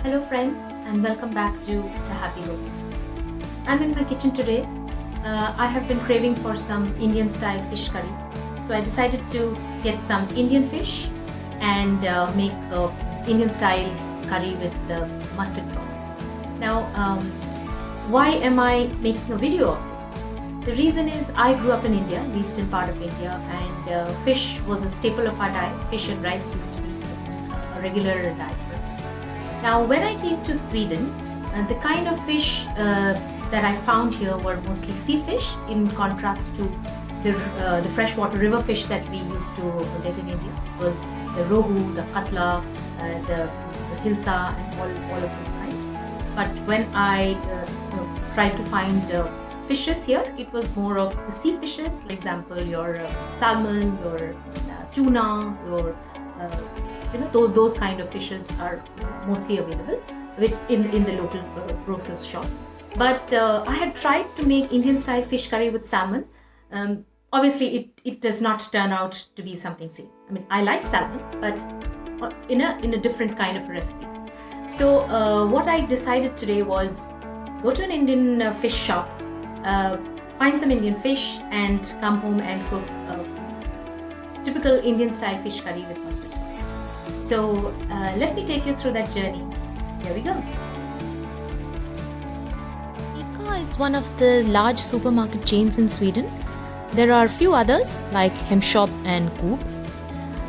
Hello friends, and welcome back to The Happy Host. I'm in my kitchen today. I have been craving for some Indian style fish curry. So I decided to get some Indian fish and make Indian style curry with mustard sauce. Now, why am I making a video of this? The reason is I grew up in India, the eastern part of India, and fish was a staple of our diet. Fish and rice used to be a regular diet for us. Now, when I came to Sweden, the kind of fish that I found here were mostly sea fish, in contrast to the freshwater river fish that we used to get in India. It was the rohu, the katla, the hilsa, and all of those kinds. But when I tried to find fishes here, it was more of the sea fishes. For example, your salmon, your tuna, your those kind of fishes are mostly available in the local grocer's shop. But I had tried to make Indian style fish curry with salmon. Obviously, it does not turn out to be something same. I mean, I like salmon, but in a different kind of a recipe. So what I decided today was go to an Indian fish shop, find some Indian fish, and come home and cook typical Indian style fish curry with mustard sauce. So let me take you through that journey. Here we go. ICA is one of the large supermarket chains in Sweden. There are a few others like Hemshop and Coop.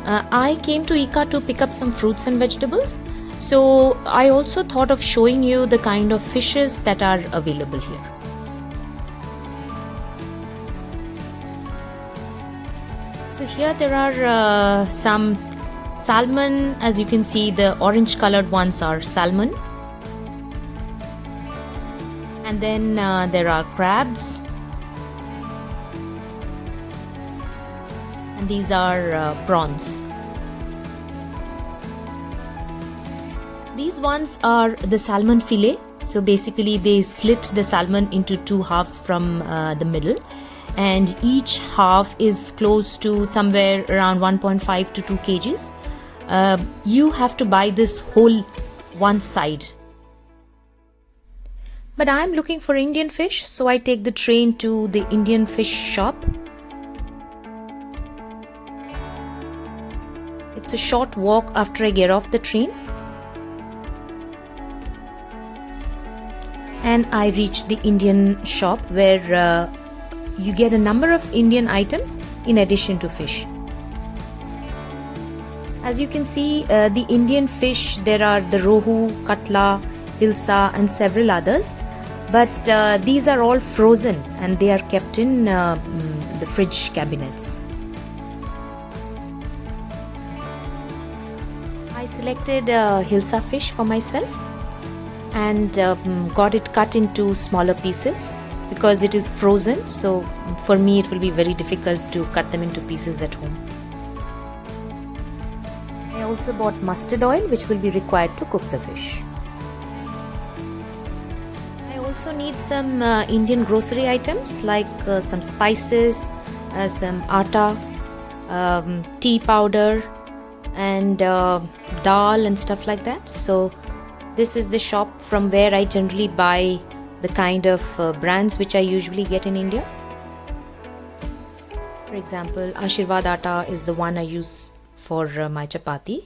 I came to ICA to pick up some fruits and vegetables. So I also thought of showing you the kind of fishes that are available here. So here there are some salmon. As you can see, the orange colored ones are salmon. And then there are crabs. And these are prawns. These ones are the salmon fillet. So basically they slit the salmon into two halves from the middle. And each half is close to somewhere around 1.5 to 2 kgs. You have to buy this whole one side. But I'm looking for Indian fish, so I take the train to the Indian fish shop. It's a short walk after I get off the train. And I reach the Indian shop where you get a number of Indian items in addition to fish. As you can see, the Indian fish, there are the rohu, katla, hilsa, and several others. But these are all frozen and they are kept in the fridge cabinets. I selected hilsa fish for myself and got it cut into smaller pieces because it is frozen. So for me, it will be very difficult to cut them into pieces at home. I also bought mustard oil, which will be required to cook the fish. I also need some Indian grocery items like some spices, some atta, tea powder, and dal and stuff like that. So this is the shop from where I generally buy the kind of brands which I usually get in India. For example, Ashirvad atta is the one I use for my chapati.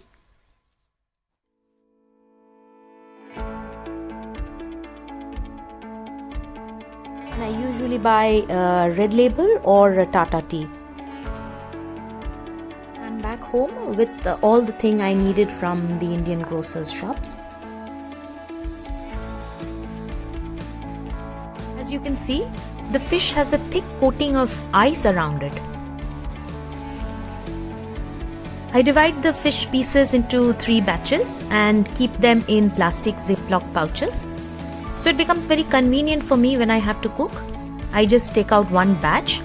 And I usually buy Red Label or Tata Tea. I'm back home with all the thing I needed from the Indian grocers shops. As you can see, the fish has a thick coating of ice around it. I divide the fish pieces into 3 batches and keep them in plastic Ziploc pouches. So it becomes very convenient for me when I have to cook. I just take out one batch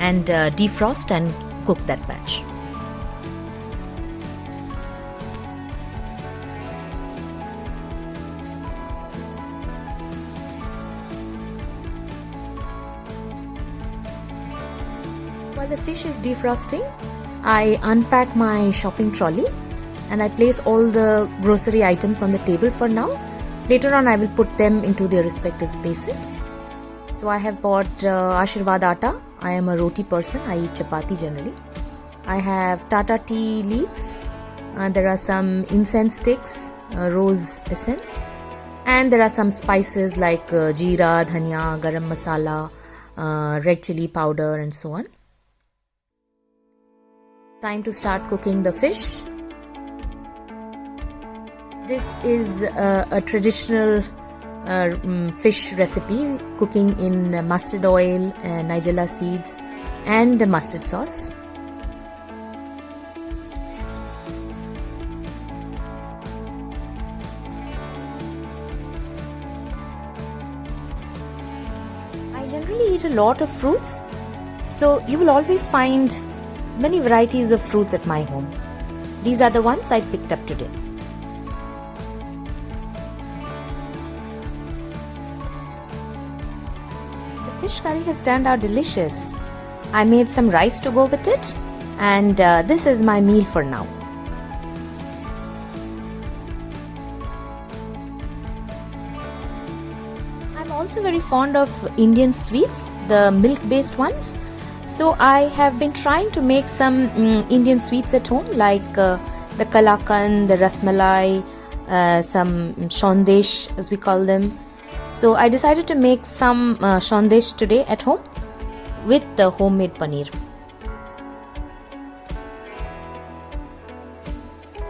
and defrost and cook that batch. While the fish is defrosting, I unpack my shopping trolley and I place all the grocery items on the table for now. Later on I will put them into their respective spaces. So I have bought Ashirvad atta. I am a roti person. I eat chapati generally. I have Tata tea leaves. There are some incense sticks, rose essence, and there are some spices like jeera, dhania, garam masala, red chili powder, and so on. Time to start cooking the fish. This is a traditional fish recipe, cooking in mustard oil, nigella seeds, and mustard sauce. I generally eat a lot of fruits, so you will always find many varieties of fruits at my home. These are the ones I picked up today. The fish curry has turned out delicious. I made some rice to go with it, and this is my meal for now. I'm also very fond of Indian sweets, the milk-based ones. So I have been trying to make some Indian sweets at home, like the kalakan, the rasmalai, some shondesh as we call them. So I decided to make some shondesh today at home with the homemade paneer.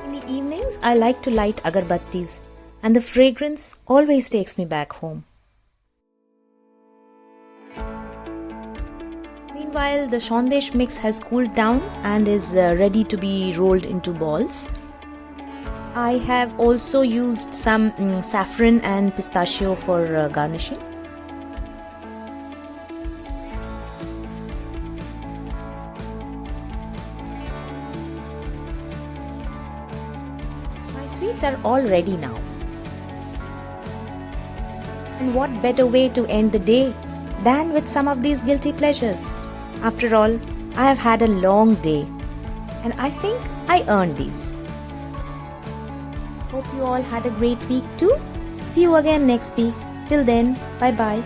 In the evenings, I like to light agarbattis, and the fragrance always takes me back home. Meanwhile, the shondesh mix has cooled down and is ready to be rolled into balls. I have also used some saffron and pistachio for garnishing. My sweets are all ready now. And what better way to end the day than with some of these guilty pleasures? After all, I have had a long day, and I think I earned these. Hope you all had a great week too. See you again next week. Till then, bye bye.